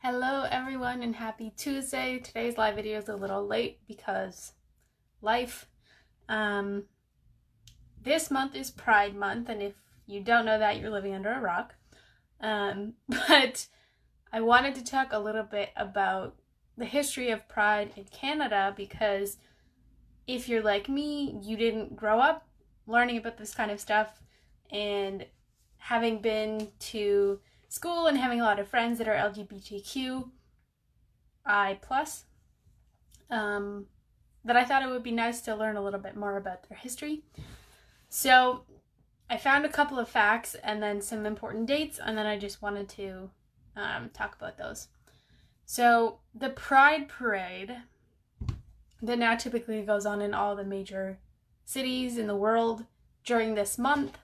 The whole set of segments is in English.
Hello everyone and happy Tuesday. Today's live video is a little late because life. Um, this month is Pride Month, and if you don't know that, you're living under a rock. But I wanted to talk a little bit about the history of Pride in Canada, because if you're like me, you didn't grow up learning about this kind of stuff, and having been to school and having a lot of friends that are LGBTQI+, that I thought it would be nice to learn a little bit more about their history. So I found a couple of facts and then some important dates, and then I just wanted to talk about those. So the Pride Parade that now typically goes on in all the major cities in the world during this month,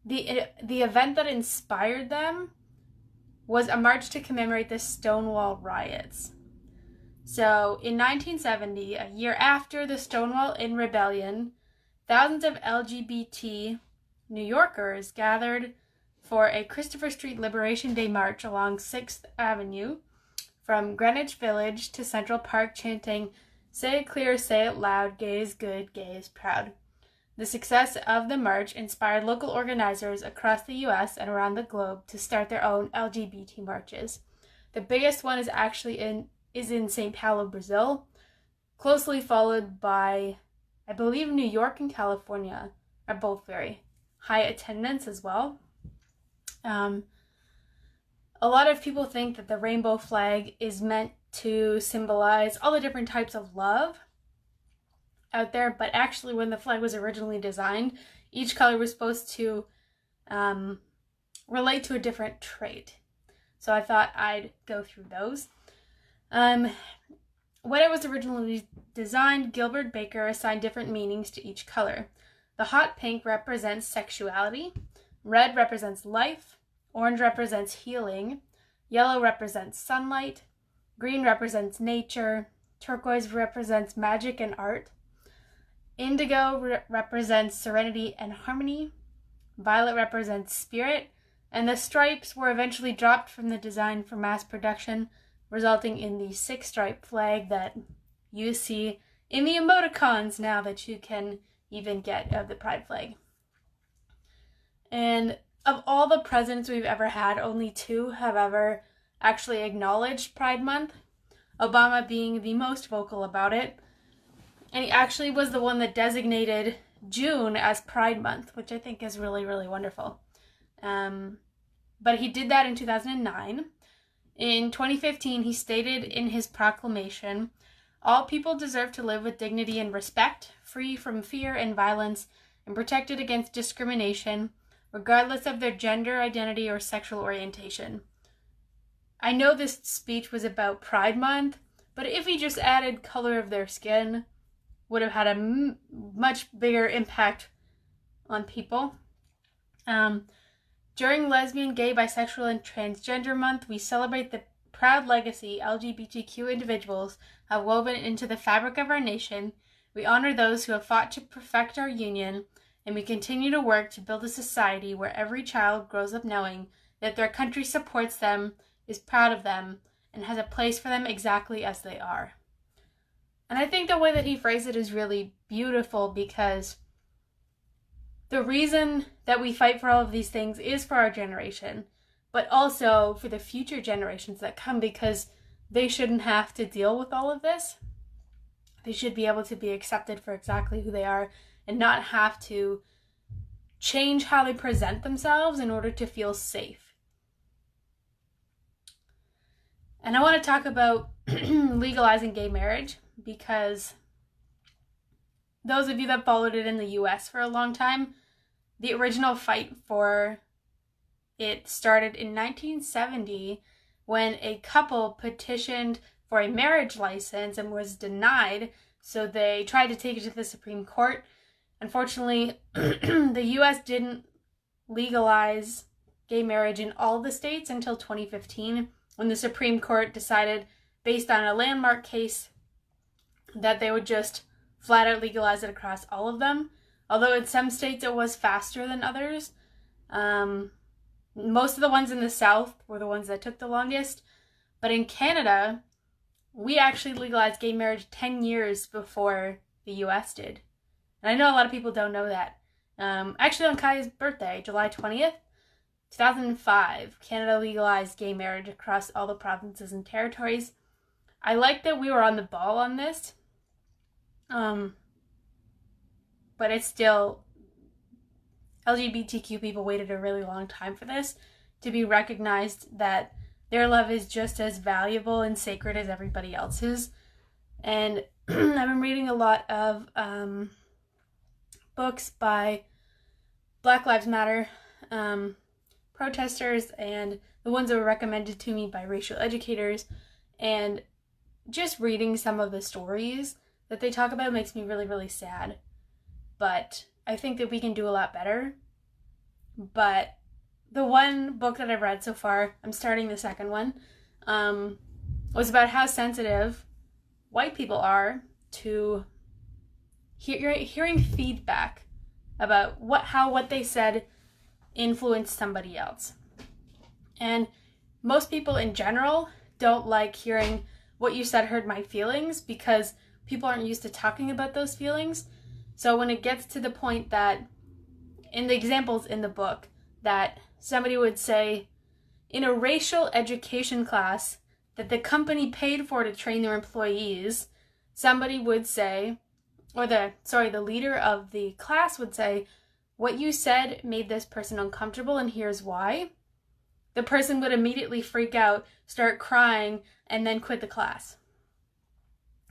the event that inspired them was a march to commemorate the Stonewall riots. So in 1970, a year after the Stonewall Inn Rebellion, thousands of LGBT New Yorkers gathered for a Christopher Street Liberation Day march along 6th Avenue from Greenwich Village to Central Park, chanting, "Say it clear, say it loud, gay is good, gay is proud." The success of the march inspired local organizers across the US and around the globe to start their own LGBT marches. The biggest one is actually in São Paulo, Brazil, closely followed by, I believe, New York and California are both very high attendance as well. A lot of people think that the rainbow flag is meant to symbolize all the different types of love out there, but actually when the flag was originally designed, each color was supposed to relate to a different trait. So I thought I'd go through those. When it was originally designed, Gilbert Baker assigned different meanings to each color. The hot pink represents sexuality, red represents life, orange represents healing, yellow represents sunlight, green represents nature, turquoise represents magic and art, indigo represents serenity and harmony, violet represents spirit, and the stripes were eventually dropped from the design for mass production, resulting in the 6-stripe flag that you see in the emoticons now that you can even get of the Pride flag. And of all the presidents we've ever had, only 2 have ever actually acknowledged Pride Month, Obama being the most vocal about it. And he actually was the one that designated June as Pride Month, which I think is really, really wonderful. But he did that in 2009. In 2015, he stated in his proclamation, "All people deserve to live with dignity and respect, free from fear and violence, and protected against discrimination, regardless of their gender identity or sexual orientation." I know this speech was about Pride Month, but if he just added color of their skin, would have had a much bigger impact on people. During Lesbian, Gay, Bisexual, and Transgender Month, we celebrate the proud legacy LGBTQ individuals have woven into the fabric of our nation. We honor those who have fought to perfect our union, and we continue to work to build a society where every child grows up knowing that their country supports them, is proud of them, and has a place for them exactly as they are. And I think the way that he phrased it is really beautiful, because the reason that we fight for all of these things is for our generation, but also for the future generations that come, because they shouldn't have to deal with all of this. They should be able to be accepted for exactly who they are and not have to change how they present themselves in order to feel safe. And I want to talk about legalizing gay marriage, because those of you that followed it in the US for a long time, the original fight for it started in 1970 when a couple petitioned for a marriage license and was denied, so they tried to take it to the Supreme Court. Unfortunately, the US didn't legalize gay marriage in all the states until 2015, when the Supreme Court decided, based on a landmark case, that they would just flat out legalize it across all of them. Although in some states it was faster than others. Most of the ones in the South were the ones that took the longest. But in Canada, we actually legalized gay marriage 10 years before the US did. And I know a lot of people don't know that. Actually, on Kai's birthday, July 20th, 2005, Canada legalized gay marriage across all the provinces and territories. I like that we were on the ball on this. But it's still, LGBTQ people waited a really long time for this to be recognized that their love is just as valuable and sacred as everybody else's. And I've been reading a lot of books by Black Lives Matter protesters and the ones that were recommended to me by racial educators, and just reading some of the stories that they talk about makes me really, really sad. But I think that we can do a lot better. But the one book that I've read so far, I'm starting the second one, was about how sensitive white people are to hearing feedback about how what they said influenced somebody else. And most people in general don't like hearing what you said hurt my feelings because people aren't used to talking about those feelings. So when it gets to the point that, in the examples in the book, that somebody would say in a racial education class that the company paid for to train their employees, somebody would say, or the leader of the class would say, what you said made this person uncomfortable and here's why. The person would immediately freak out, start crying, and then quit the class.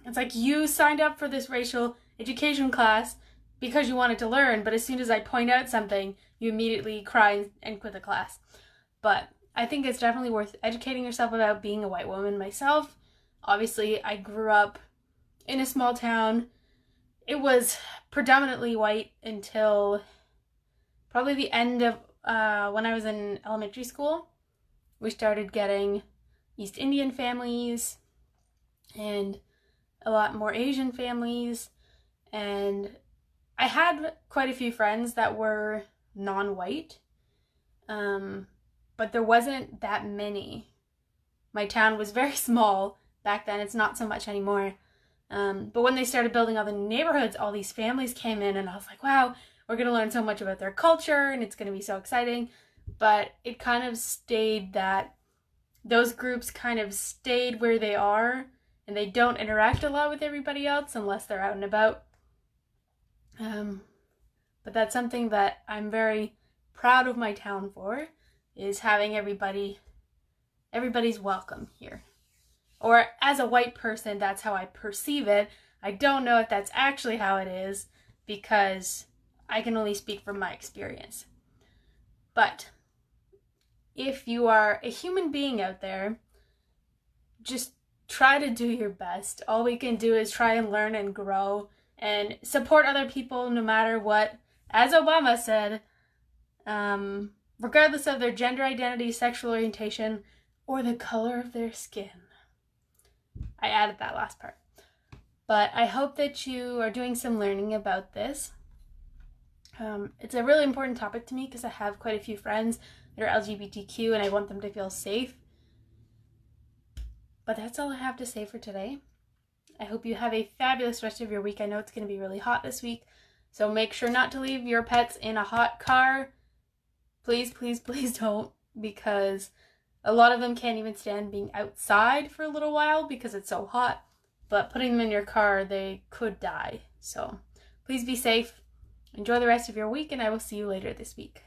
It's like, you signed up for this racial education class because you wanted to learn, but as soon as I point out something, you immediately cry and quit the class. But I think it's definitely worth educating yourself about being a white woman myself. Obviously, I grew up in a small town. It was predominantly white until probably the end of when I was in elementary school. We started getting East Indian families and a lot more Asian families, and I had quite a few friends that were non-white, but there wasn't that many. My town was very small back then. It's not so much anymore. But when they started building all the neighborhoods, all these families came in, and I was like, wow, we're going to learn so much about their culture, and it's going to be so exciting. But it kind of stayed that those groups kind of stayed where they are, and they don't interact a lot with everybody else unless they're out and about. But that's something that I'm very proud of my town for, is having everybody's welcome here. Or as a white person, that's how I perceive it. I don't know if that's actually how it is because I can only speak from my experience. But if you are a human being out there, just try to do your best. All we can do is try and learn and grow and support other people no matter what. As Obama said, regardless of their gender identity, sexual orientation, or the color of their skin. I added that last part. But I hope that you are doing some learning about this. It's a really important topic to me because I have quite a few friends that are LGBTQ and I want them to feel safe. But that's all I have to say for today. I hope you have a fabulous rest of your week. I know it's going to be really hot this week, so make sure not to leave your pets in a hot car. Please, please, please don't, because a lot of them can't even stand being outside for a little while because it's so hot. But putting them in your car, they could die. So please be safe. Enjoy the rest of your week, and I will see you later this week.